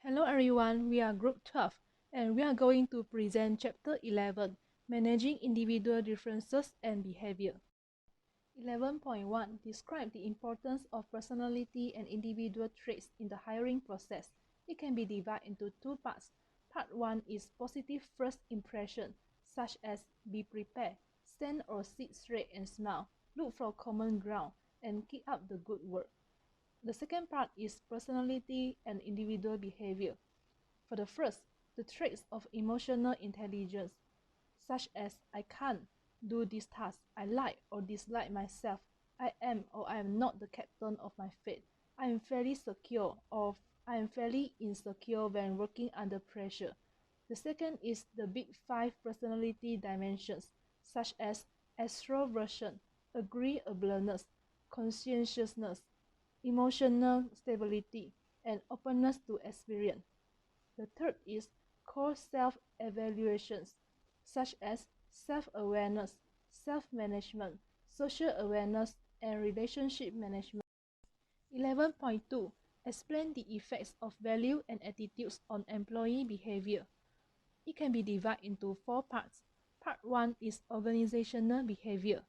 Hello everyone, we are Group 12 and we are going to present Chapter 11, Managing Individual Differences and Behavior. 11.1 Describe the importance of personality and individual traits in the hiring process. It can be divided into two parts. Part 1 is positive first impression, such as be prepared, stand or sit straight and smile, look for common ground, and keep up the good work. The second part is personality and individual behavior. For the first, the traits of emotional intelligence, such as I can't do this task, I like or dislike myself, I am or I am not the captain of my fate, I am fairly secure or I am fairly insecure when working under pressure. The second is the big five personality dimensions, such as extroversion, agreeableness, conscientiousness, emotional stability, and openness to experience. The third is core self-evaluations, such as self-awareness, self-management, social awareness, and relationship management. 11.2 Explain the effects of value and attitudes on employee behavior. It can be divided into four parts. Part 1 is organizational behavior.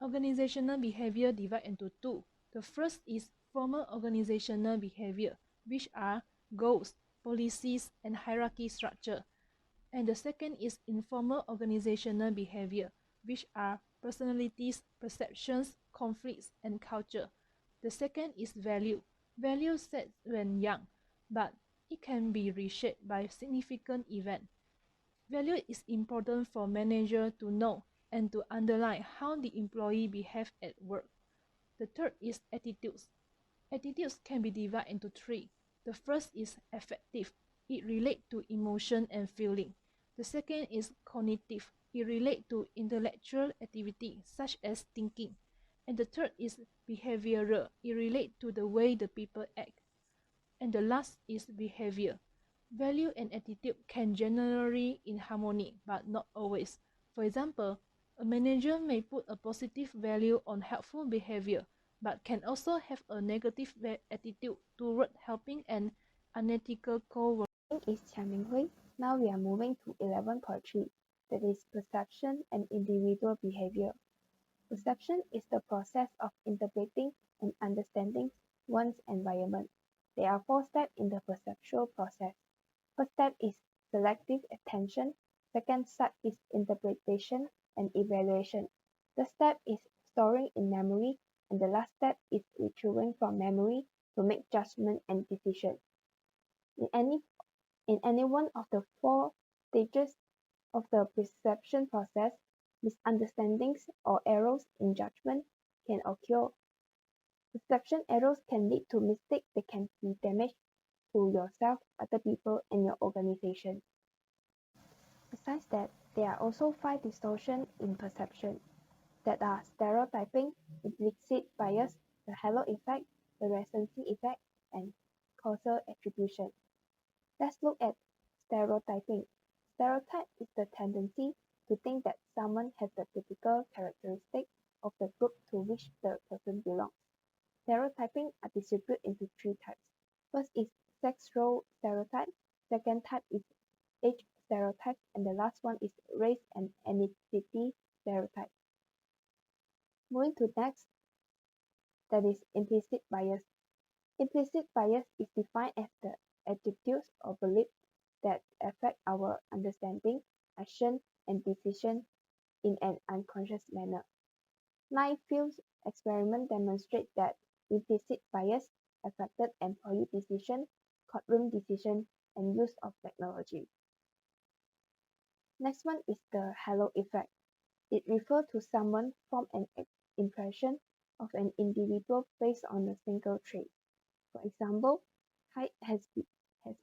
Organizational behavior divided into two. The first is formal organizational behavior, which are goals, policies, and hierarchy structure. And the second is informal organizational behavior, which are personalities, perceptions, conflicts, and culture. The second is value. Value set when young, but it can be reshaped by significant event. Value is important for manager to know and to underline how the employee behave at work. The third is attitudes. Attitudes can be divided into three. The first is affective. It relates to emotion and feeling. The second is cognitive. It relates to intellectual activity such as thinking. And the third is behavioral. It relates to the way the people act. And the last is behavior. Value and attitude can generally in harmony, but not always. For example, a manager may put a positive value on helpful behavior, but can also have a negative attitude toward helping an unethical co-worker. My name is Qian Minghui. Now we are moving to 11.3, that is perception and individual behavior. Perception is the process of interpreting and understanding one's environment. There are four steps in the perceptual process. First step is selective attention. Second step is interpretation and evaluation. The step is storing in memory, and the last step is retrieving from memory to make judgment and decision. In any one of the four stages of the perception process, misunderstandings or errors in judgment can occur. Perception errors can lead to mistakes that can be damage to yourself, other people, and your organization. Besides that, there are also five distortions in perception that are stereotyping, implicit bias, the halo effect, the recency effect, and causal attribution. Let's look at stereotyping. Stereotype is the tendency to think that someone has the typical characteristic of the group to which the person belongs. Stereotyping are distributed into three types. First is sex role stereotype, second type is age stereotype, and the last one is race and ethnicity stereotype. Moving to next, that is implicit bias. Implicit bias is defined as the attitudes or beliefs that affect our understanding, action, and decision in an unconscious manner. Nine field experiments demonstrate that implicit bias affected employee decision, courtroom decision, and use of technology. Next one is the halo effect. It refers to someone from an impression of an individual based on a single trait. For example, height has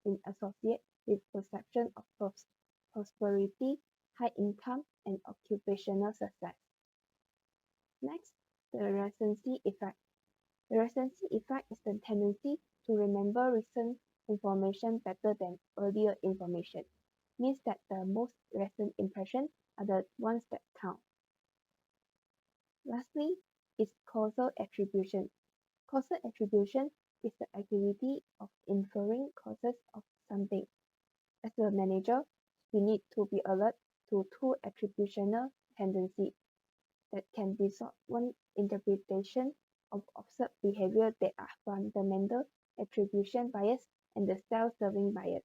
been associated with perception of prosperity, high income, and occupational success. Next, the recency effect. The recency effect is the tendency to remember recent information better than earlier information. Means that the most recent impressions are the ones that count. Lastly, is causal attribution. Causal attribution is the activity of inferring causes of manager, we need to be alert to two attributional tendencies that can result one interpretation of observed behavior that are fundamental attribution bias and the self-serving bias.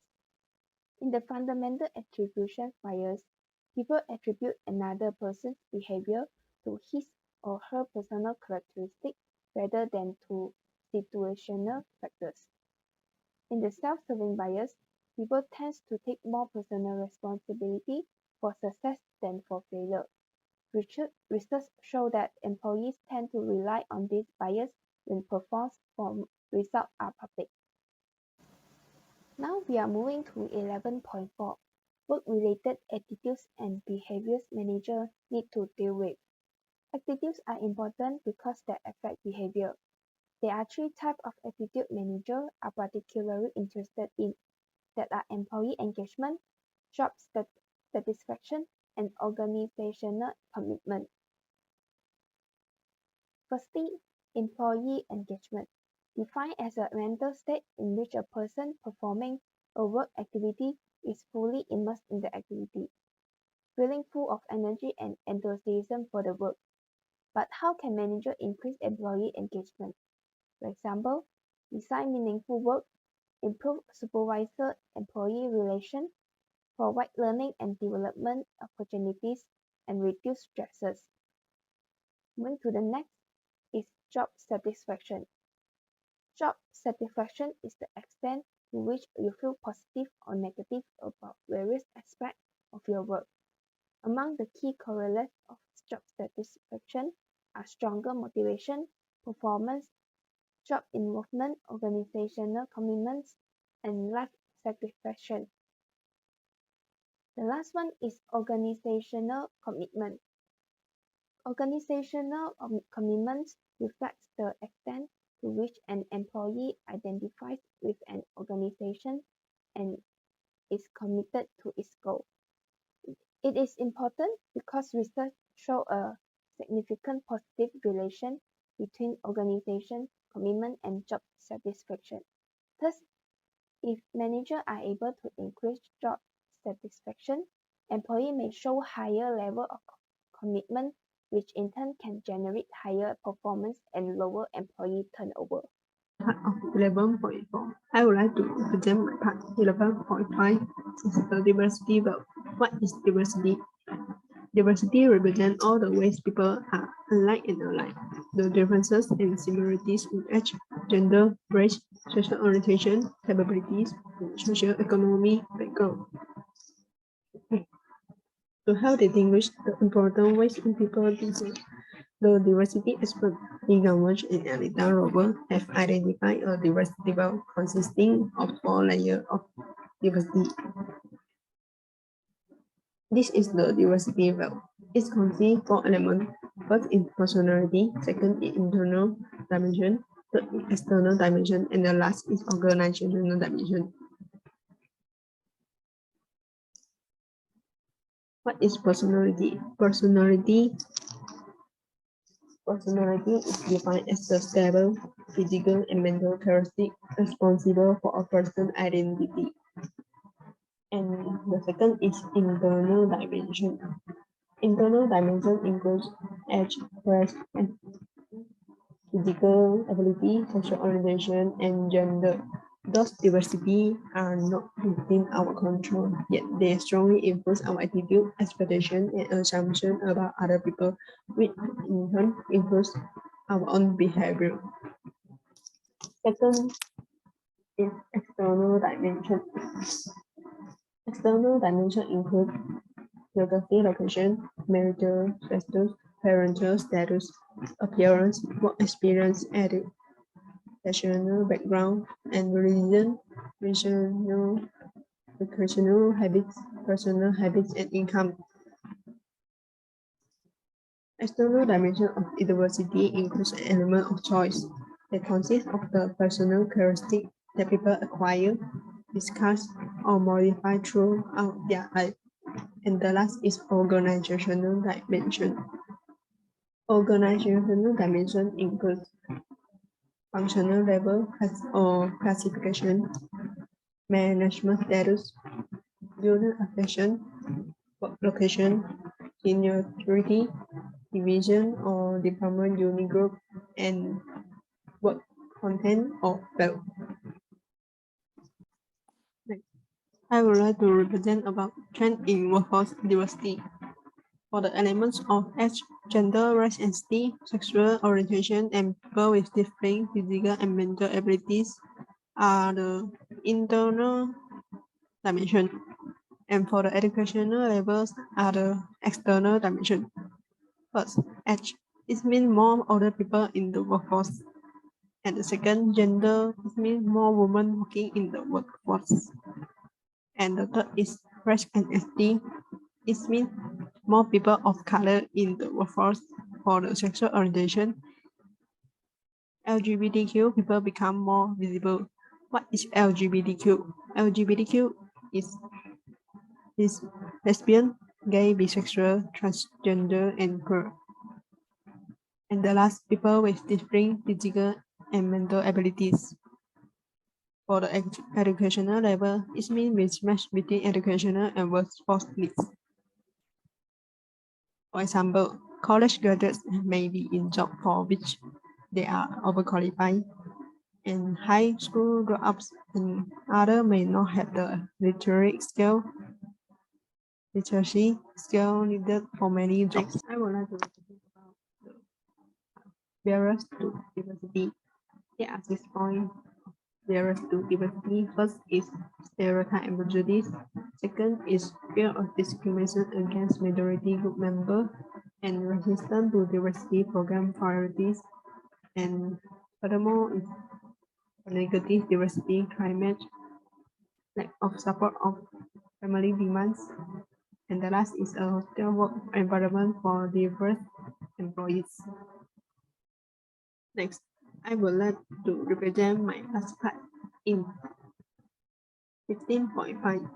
In the fundamental attribution bias, people attribute another person's behavior to his or her personal characteristics rather than to situational factors. In the self-serving bias, people tend to take more personal responsibility for success than for failure. Research shows that employees tend to rely on this bias when performance results are public. Now we are moving to 11.4, work-related attitudes and behaviors managers need to deal with. Attitudes are important because they affect behavior. There are three types of attitude managers are particularly interested in that are employee engagement, job satisfaction, and organizational commitment. Firstly, employee engagement, defined as a mental state in which a person performing a work activity is fully immersed in the activity, feeling full of energy and enthusiasm for the work. But how can managers increase employee engagement? For example, design meaningful work, improve supervisor-employee relations, provide learning and development opportunities, and reduce stresses. Moving to the next is job satisfaction. Job satisfaction is the extent to which you feel positive or negative about various aspects of your work. Among the key correlates of job satisfaction are stronger motivation, performance, job involvement, organizational commitments, and life satisfaction. The last one is organizational commitment. Organizational commitment reflects the extent to which an employee identifies with an organization and is committed to its goal. It is important because research shows a significant positive relation between organization commitment and job satisfaction. Thus, if managers are able to increase job satisfaction, employees may show higher level of commitment, which in turn can generate higher performance and lower employee turnover. Part of 11.4, I would like to present my part 11.5, the diversity value. What is diversity? Diversity represents all the ways people are unlike and alike. The differences and similarities in age, gender, race, social orientation, capabilities, and socio-economic background. To help distinguish the important ways in people differ, the diversity expert Egan and Anita Roberts have identified a diversity value consisting of 4 layers of diversity. This is the diversity value. It contains 4 elements. First is personality, second is internal dimension, third is external dimension, and the last is organizational dimension. What is personality? Personality is defined as the stable, physical, and mental characteristic responsible for a person's identity. And the second is internal dimension. Internal dimension includes age, race, and physical ability, social orientation, and gender. Those diversity are not within our control, yet they strongly influence our attitude, expectation, and assumption about other people, which in turn influence our own behavior. Second is external dimension. External dimension include geography, location, marital status, parental status, appearance, work experience, educational background, and religion, recreational habits, personal habits, and income. External dimension of diversity includes an element of choice that consists of the personal characteristics that people acquire, discuss, or modify throughout their life. And the last is organizational dimension. Organizational dimension includes functional level or classification, management status, unit affection, work location, seniority, division or department, unit group, and work content or value. Next, I would like to represent about trend in workforce diversity. For the elements of age, gender, race, ethnicity, sexual orientation, and people with differing physical and mental abilities are the internal dimension, and for the educational levels are the external dimension. First, age. It means more older people in the workforce. And the second, gender. It means more women working in the workforce. And the third is race and ethnicity. It means more people of color in the workforce. For the sexual orientation, LGBTQ people become more visible. What is LGBTQ? LGBTQ is lesbian, gay, bisexual, transgender, and queer. And the last, people with differing physical and mental abilities. For the educational level, it means mismatch between educational and workforce needs. For example, college graduates may be in job for which they are overqualified, and high school grown-ups and others may not have the literacy skill needed for many jobs. Next, I would like to talk about the barriers to diversity. There are 6 points barriers to diversity. First is stereotype and prejudice. Second is fear of discrimination against minority group members and resistance to diversity program priorities. And furthermore, is negative diversity climate, lack of support of family demands. And the last is a hostile work environment for diverse employees. Next, I would like to represent my last part in 15.5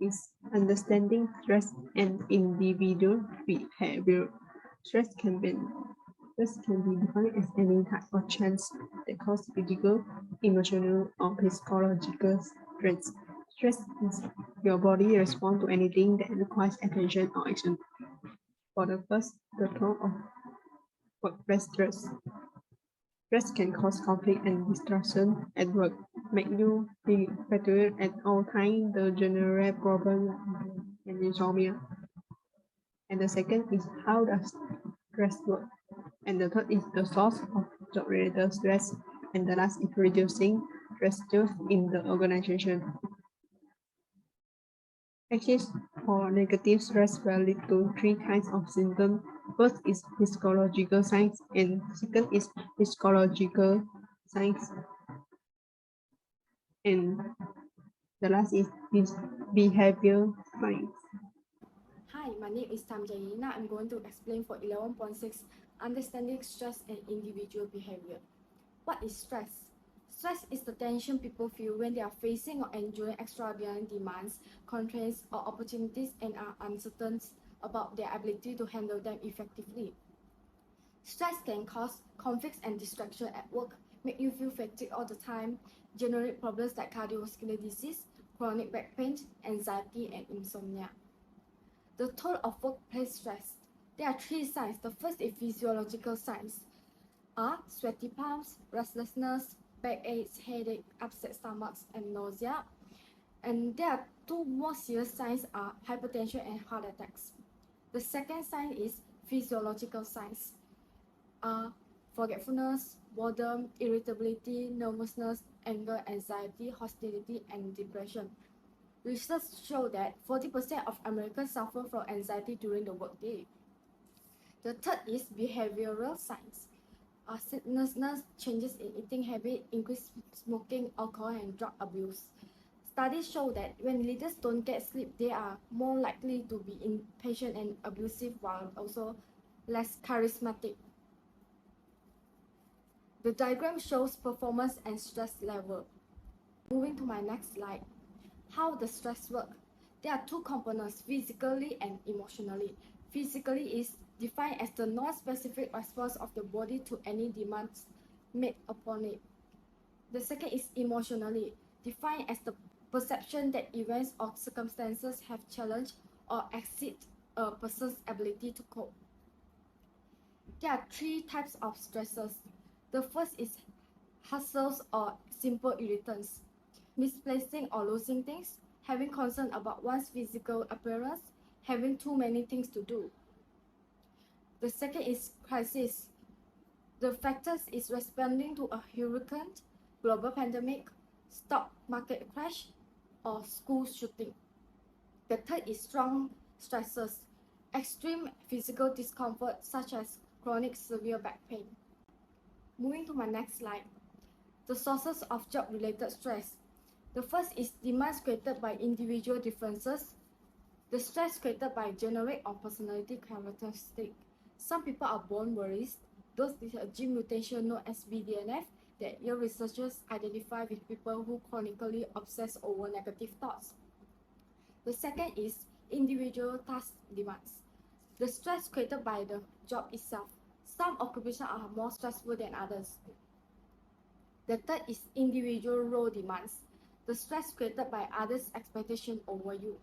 is understanding stress and individual behavior. Stress can be defined as any type of change that causes physical, emotional, or psychological stress. Stress is your body responds to anything that requires attention or action. For the first, the thought of workplace stress. Stress can cause conflict and distraction at work, make you feel fatigued at all times, the general problem and insomnia. And the second is how does stress work? And the third is the source of job-related stress. And the last is reducing stress in the organization. Actions for negative stress will lead to 3 kinds of symptoms. First is physiological signs, and second is psychological signs, and the last is behavior signs. Hi, my name is Tamjayina. I'm going to explain for 11.6 Understanding Stress and Individual Behavior. What is stress? Stress is the tension people feel when they are facing or enduring extraordinary demands, constraints, or opportunities and are uncertain about their ability to handle them effectively. Stress can cause conflicts and distraction at work, make you feel fatigued all the time, generate problems like cardiovascular disease, chronic back pain, anxiety, and insomnia. The toll of workplace stress. There are 3 signs. The first is physiological signs are sweaty palms, restlessness, backaches, headache, upset stomachs, and nausea. And there are 2 more serious signs are hypertension and heart attacks. The second sign is physiological signs are forgetfulness, boredom, irritability, nervousness, anger, anxiety, hostility, and depression. Research show that 40% of Americans suffer from anxiety during the workday. The third is behavioral signs. Sleeplessness, changes in eating habit, increased smoking, alcohol, and drug abuse. Studies show that when leaders don't get sleep, they are more likely to be impatient and abusive while also less charismatic. The diagram shows performance and stress level. Moving to my next slide. How does stress work? There are 2 components, physically and emotionally. Physically is defined as the non-specific response of the body to any demands made upon it. The second is emotionally, defined as the perception that events or circumstances have challenged or exceed a person's ability to cope. There are three types of stresses. The first is hassles or simple irritants, misplacing or losing things, having concern about one's physical appearance, having too many things to do. The second is crisis. The factors is responding to a hurricane, global pandemic, stock market crash, or school shooting. The third is strong stresses, extreme physical discomfort such as chronic severe back pain. Moving to my next slide, the sources of job-related stress. The first is demands created by individual differences. The stress created by generic or personality characteristic. Some people are born worries. Those with a gene mutation known as BDNF that your researchers identify with people who chronically obsess over negative thoughts. The second is individual task demands. The stress created by the job itself. Some occupations are more stressful than others. The third is individual role demands. The stress created by others' expectation over you.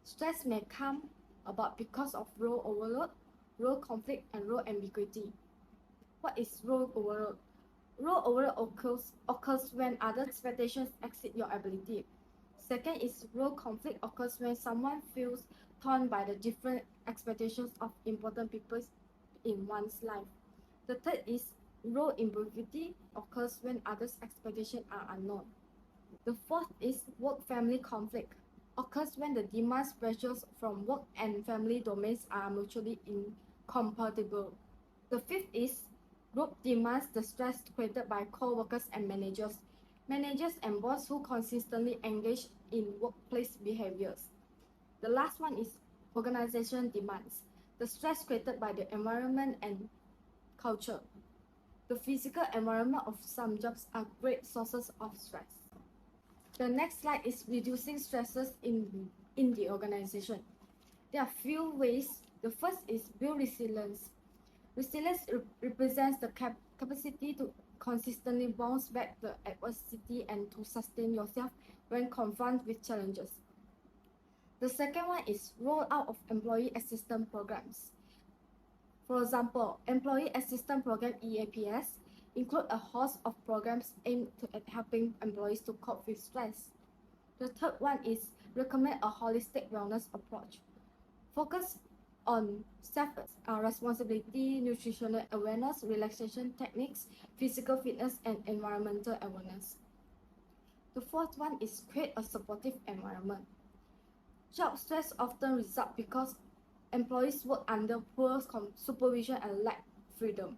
Stress may come about because of role overload, role conflict, and role ambiguity. What is role overload? Role overload occurs when other expectations exceed your ability. Second is role conflict occurs when someone feels torn by the different expectations of important people in one's life. The third is role ambiguity occurs when others' expectations are unknown. The fourth is work-family conflict occurs when the demands pressures from work and family domains are mutually incompatible. The fifth is group demands, the stress created by co-workers and managers. Managers and boss who consistently engage in workplace behaviors. The last one is organization demands, the stress created by the environment and culture. The physical environment of some jobs are great sources of stress. The next slide is reducing stresses in the organization. There are few ways. The first is build resilience. Resilience represents the capacity to consistently bounce back the adversity and to sustain yourself when confronted with challenges. The second one is roll out of employee assistance programs. For example, Employee Assistance Program EAPS include a host of programs aimed at helping employees to cope with stress. The third one is recommend a holistic wellness approach. Focus on self-responsibility, nutritional awareness, relaxation techniques, physical fitness, and environmental awareness. The fourth one is create a supportive environment. Job stress often results because employees work under poor supervision and lack freedom.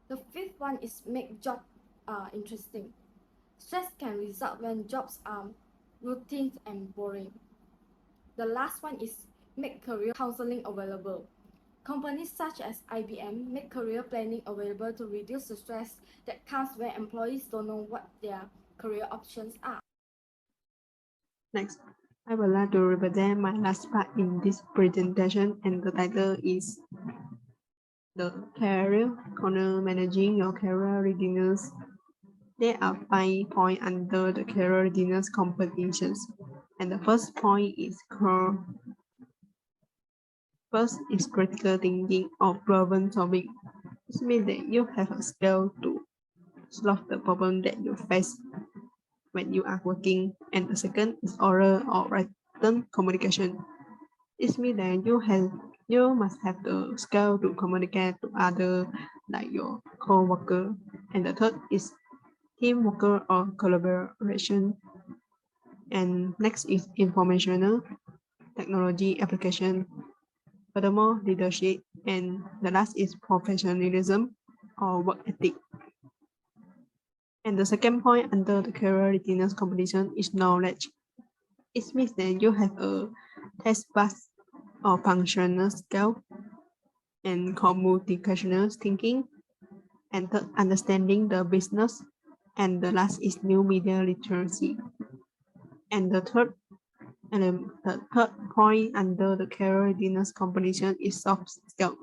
The fifth one is make job interesting. Stress can result when jobs are routine and boring. The last one is make career counseling available. Companies such as IBM make career planning available to reduce the stress that comes when employees don't know what their career options are. Next, I would like to represent my last part in this presentation, and the title is the Career Corner, Managing Your Career Readiness. There are 5 points under the career readiness competitions, and the first point is core. First is critical thinking or problem solving. This means that you have a skill to solve the problem that you face when you are working. And the second is oral or written communication. This means that you must have the skill to communicate to others, like your co-worker. And the third is teamwork or collaboration. And next is informational technology application. Furthermore, leadership. And the last is professionalism or work ethic. And the second point under the career readiness competition is knowledge. It means that you have a test pass or functional skill and communicational thinking, and third, understanding the business, and the last is new media literacy. And the third point under the career readiness competition is soft skill.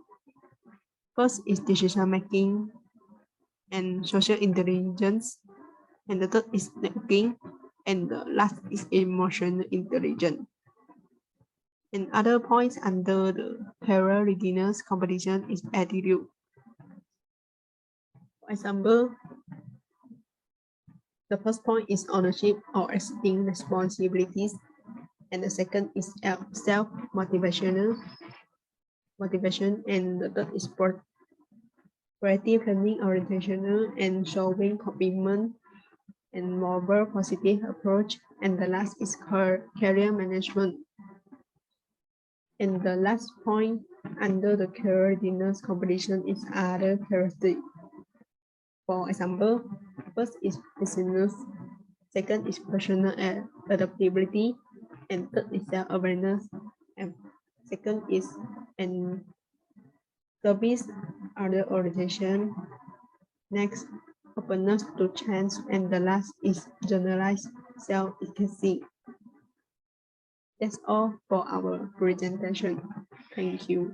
First is decision making and social intelligence, and the third is networking, and the last is emotional intelligence. And other points under the career readiness competition is attitude. For example, the first point is ownership or accepting responsibilities, and the second is self-motivation, and the third is proactive learning orientation and showing commitment and more positive approach, and the last is career management. And the last point under the career readiness competition is other characteristics. For example, first is business, second is personal adaptability, and third is self-awareness, and second is and service other orientation. Next, openness to change, and the last is generalized self-efficacy. That's all for our presentation. Thank you.